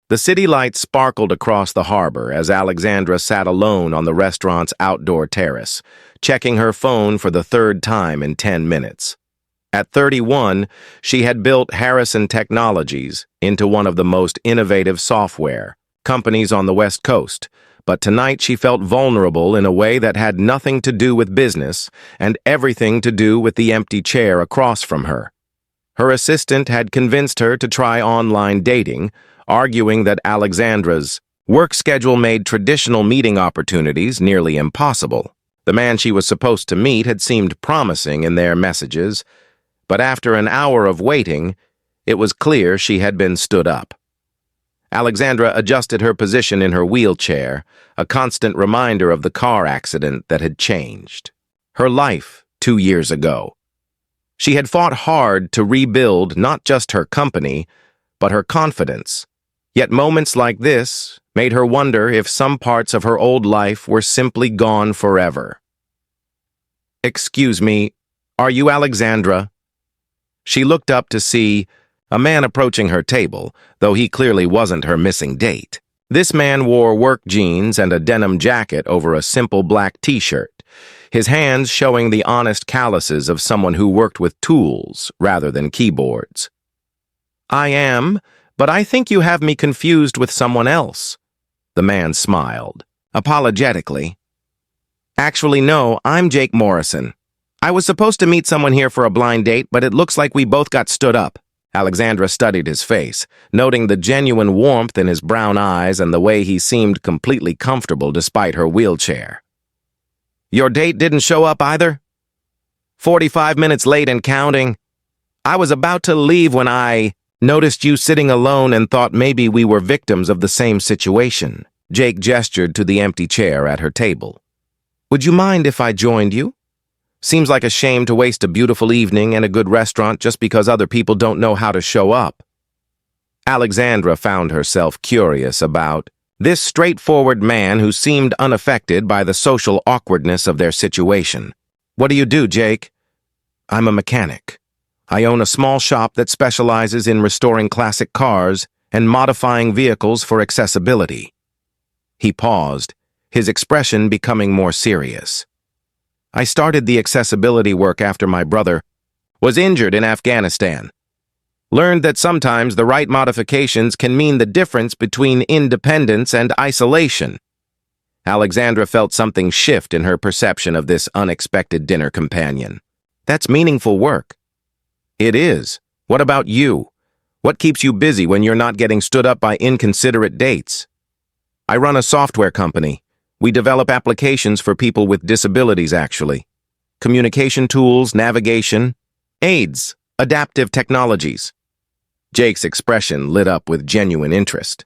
The city lights sparkled across the harbor as Alexandra sat alone on the restaurant's outdoor terrace, checking her phone for the third time in 10 minutes. At 31, she had built Harrison Technologies into one of the most innovative software companies on the West Coast, but tonight she felt vulnerable in a way that had nothing to do with business and everything to do with the empty chair across from her. Her assistant had convinced her to try online dating, arguing that Alexandra's work schedule made traditional meeting opportunities nearly impossible. The man she was supposed to meet had seemed promising in their messages, but after an hour of waiting, it was clear she had been stood up. Alexandra adjusted her position in her wheelchair, a constant reminder of the car accident that had changed her life 2 years ago. She had fought hard to rebuild not just her company, but her confidence. Yet moments like this made her wonder if some parts of her old life were simply gone forever. "Excuse me, are you Alexandra?" She looked up to see a man approaching her table, though he clearly wasn't her missing date. This man wore work jeans and a denim jacket over a simple black t-shirt, his hands showing the honest calluses of someone who worked with tools rather than keyboards. "I am, but I think you have me confused with someone else." The man smiled, apologetically. "Actually, no, I'm Jake Morrison. I was supposed to meet someone here for a blind date, but it looks like we both got stood up." Alexandra studied his face, noting the genuine warmth in his brown eyes and the way he seemed completely comfortable despite her wheelchair. "Your date didn't show up either?" 45 minutes late and counting. I was about to leave when I noticed you sitting alone and thought maybe we were victims of the same situation." Jake gestured to the empty chair at her table. "Would you mind if I joined you? Seems like a shame to waste a beautiful evening and a good restaurant just because other people don't know how to show up." Alexandra found herself curious about this straightforward man who seemed unaffected by the social awkwardness of their situation. "What do you do, Jake?" "I'm a mechanic. I own a small shop that specializes in restoring classic cars and modifying vehicles for accessibility." He paused, his expression becoming more serious. "I started the accessibility work after my brother was injured in Afghanistan. Learned that sometimes the right modifications can mean the difference between independence and isolation." Alexandra felt something shift in her perception of this unexpected dinner companion. "That's meaningful work." "It is. What about you? What keeps you busy when you're not getting stood up by inconsiderate dates?" "I run a software company. We develop applications for people with disabilities, actually. Communication tools, navigation, aids, adaptive technologies." Jake's expression lit up with genuine interest.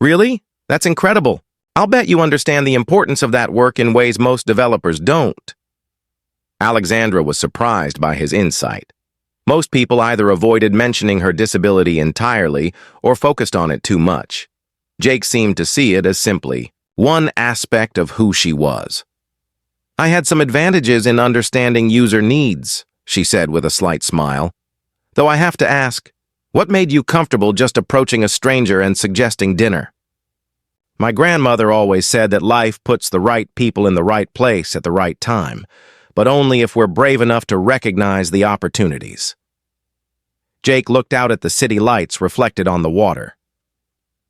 "Really? That's incredible. I'll bet you understand the importance of that work in ways most developers don't." Alexandra was surprised by his insight. Most people either avoided mentioning her disability entirely or focused on it too much. Jake seemed to see it as simply one aspect of who she was. "I had some advantages in understanding user needs," she said with a slight smile. "Though I have to ask, what made you comfortable just approaching a stranger and suggesting dinner?" "My grandmother always said that life puts the right people in the right place at the right time, but only if we're brave enough to recognize the opportunities." Jake looked out at the city lights reflected on the water.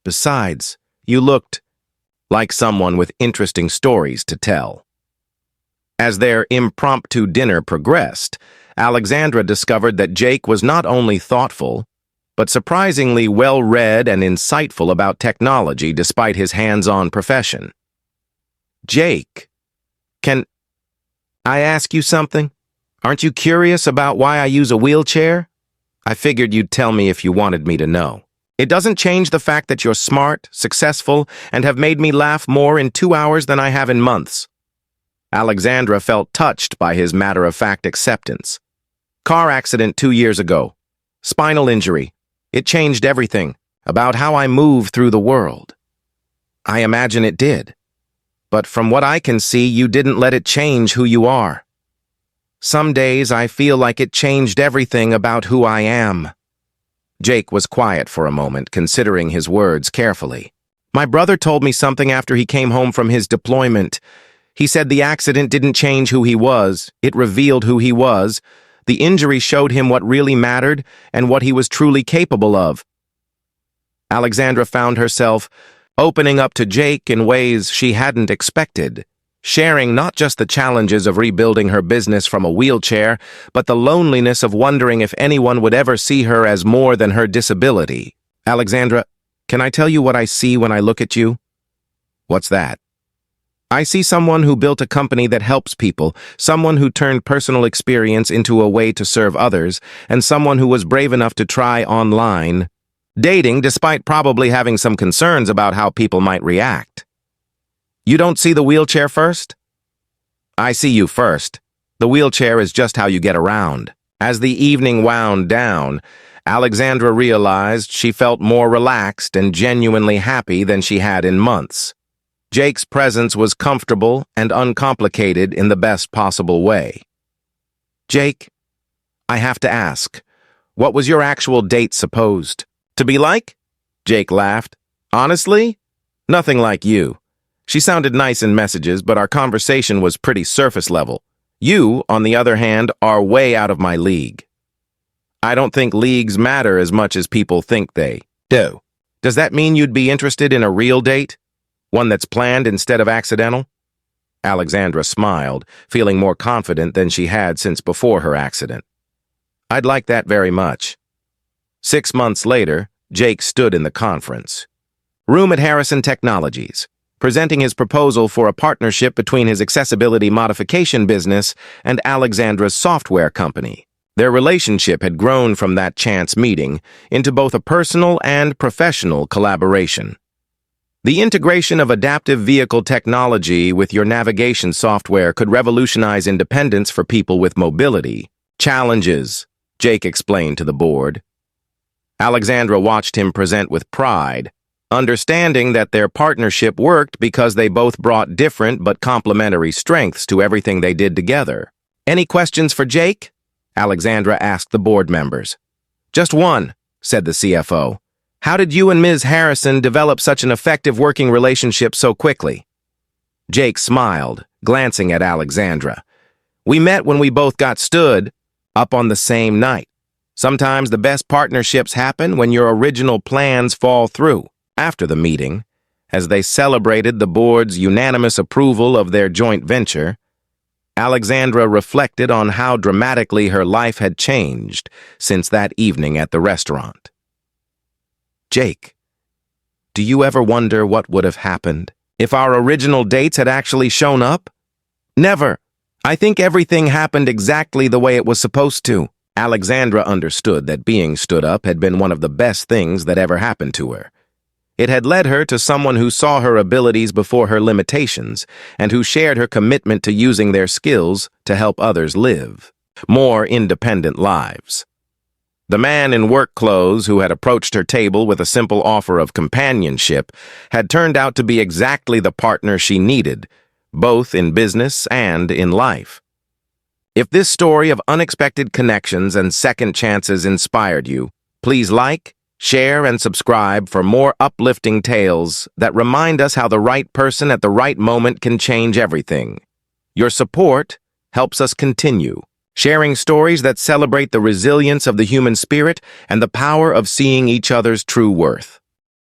"Besides, you looked like someone with interesting stories to tell." As their impromptu dinner progressed, Alexandra discovered that Jake was not only thoughtful, but surprisingly well-read and insightful about technology despite his hands-on profession. "Jake, can I ask you something? Aren't you curious about why I use a wheelchair?" "I figured you'd tell me if you wanted me to know. It doesn't change the fact that you're smart, successful, and have made me laugh more in 2 hours than I have in months." Alexandra felt touched by his matter-of-fact acceptance. "Car accident 2 years ago. Spinal injury. It changed everything about how I move through the world." "I imagine it did. But from what I can see, you didn't let it change who you are." "Some days I feel like it changed everything about who I am." Jake was quiet for a moment, considering his words carefully. My brother told me something after he came home from his deployment. He said the accident didn't change who he was, it revealed who he was. The injury showed him what really mattered and what he was truly capable of. Alexandra found herself opening up to Jake in ways she hadn't expected, sharing not just the challenges of rebuilding her business from a wheelchair, but the loneliness of wondering if anyone would ever see her as more than her disability. Alexandra, can I tell you what I see when I look at you? What's that? I see someone who built a company that helps people, someone who turned personal experience into a way to serve others, and someone who was brave enough to try online dating despite probably having some concerns about how people might react. You don't see the wheelchair first? I see you first. The wheelchair is just how you get around. As the evening wound down, Alexandra realized she felt more relaxed and genuinely happy than she had in months. Jake's presence was comfortable and uncomplicated in the best possible way. Jake, I have to ask, what was your actual date supposed to be like? Jake laughed. Honestly, nothing like you. She sounded nice in messages, but our conversation was pretty surface level. You, on the other hand, are way out of my league. I don't think leagues matter as much as people think they do. Does that mean you'd be interested in a real date? One that's planned instead of accidental? Alexandra smiled, feeling more confident than she had since before her accident. I'd like that very much. 6 months later, Jake stood in the conference room at Harrison Technologies, presenting his proposal for a partnership between his accessibility modification business and Alexandra's software company. Their relationship had grown from that chance meeting into both a personal and professional collaboration. The integration of adaptive vehicle technology with your navigation software could revolutionize independence for people with mobility challenges, Jake explained to the board. Alexandra watched him present with pride, understanding that their partnership worked because they both brought different but complementary strengths to everything they did together. Any questions for Jake? Alexandra asked the board members. Just one, said the CFO. How did you and Ms. Harrison develop such an effective working relationship so quickly? Jake smiled, glancing at Alexandra. We met when we both got stood up on the same night. Sometimes the best partnerships happen when your original plans fall through. After the meeting, as they celebrated the board's unanimous approval of their joint venture, Alexandra reflected on how dramatically her life had changed since that evening at the restaurant. Jake, do you ever wonder what would have happened if our original dates had actually shown up? Never. I think everything happened exactly the way it was supposed to. Alexandra understood that being stood up had been one of the best things that ever happened to her. It had led her to someone who saw her abilities before her limitations and who shared her commitment to using their skills to help others live more independent lives. The man in work clothes who had approached her table with a simple offer of companionship had turned out to be exactly the partner she needed, both in business and in life. If this story of unexpected connections and second chances inspired you, please like, share, and subscribe for more uplifting tales that remind us how the right person at the right moment can change everything. Your support helps us continue, sharing stories that celebrate the resilience of the human spirit and the power of seeing each other's true worth.